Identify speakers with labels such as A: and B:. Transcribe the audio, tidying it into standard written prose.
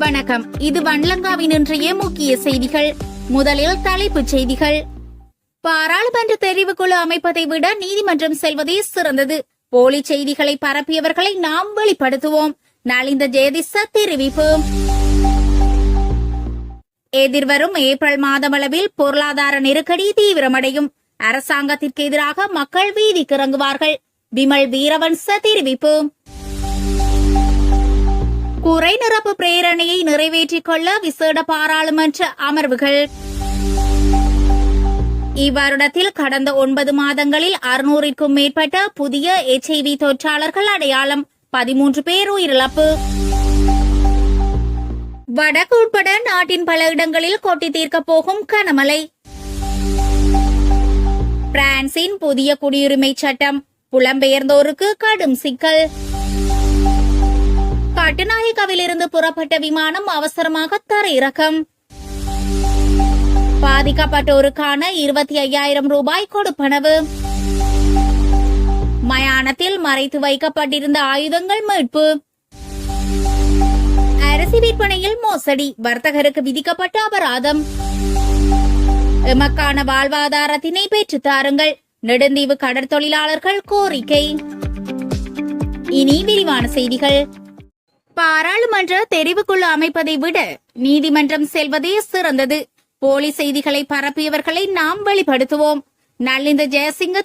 A: வணக்கம். இது வன்லங்காவின் இன்றைய முக்கிய செய்திகள். முதலில் தலைப்புச் செய்திகள். பாராளுமன்ற தெரிவுக்குழு அமைப்பதை விட நீதிமன்றம் செல்வதே சிறந்தது. போலி செய்திகளை பரப்பியவர்களை நாம் வெளிப்படுத்துவோம். நலிந்த ஜெயதிச தெரிவிப்பு. எதிர்வரும் ஏப்ரல் மாதமளவில் பொருளாதார நெருக்கடி தீவிரமடையும். அரசாங்கத்திற்கு எதிராக மக்கள் வீதிக்கு இறங்குவார்கள். விமல் வீரவன்ச தெரிவிப்பு. குறை நிரப்பு பிரேரணையை நிறைவேற்றிக் கொள்ள விசேட பாராளுமன்ற அமர்வுகள். இவ்வருடத்தில் கடந்த 9 மாதங்களில் 600க்கும் மேற்பட்ட புதிய HIV தொற்றாளர்கள் அடையாளம். 13 பேர் உயிரிழப்பு. வடக்கு உட்பட நாட்டின் பல இடங்களில் கொட்டி தீர்க்கப் போகும் கனமழை. பிரான்சின் புதிய குடியுரிமை சட்டம். புலம்பெயர்ந்தோருக்கு கடும் சிக்கல். கட்டுநாயக்காவில் இருந்து புறப்பட்ட விமானம் அவசரமாக தரையிறக்கம். பாதிக்கப்பட்டோருக்கான 25,000 ரூபாய் கொடுப்பனவு. மயானத்தில் மறைத்து வைக்கப்பட்டிருந்த ஆயுதங்கள் மீட்பு. அரிசி விற்பனையில் மோசடி. வர்த்தகருக்கு விதிக்கப்பட்ட அபராதம். எமக்கான வாழ்வாதாரத்தினை பெற்றுத் தாருங்கள். நெடுந்தீவு கடற்தொழிலாளர்கள் கோரிக்கை. இனி விரிவான செய்திகள். பாராளுமன்ற தெரிவுக்குழு அமைப்பதை விட நீதிமன்றம் செல்வதே சிறந்தது. போலி செய்திகளை பரப்பியவர்களை நாம் வெளிப்படுத்துவோம். நலிந்த ஜெயசிங்க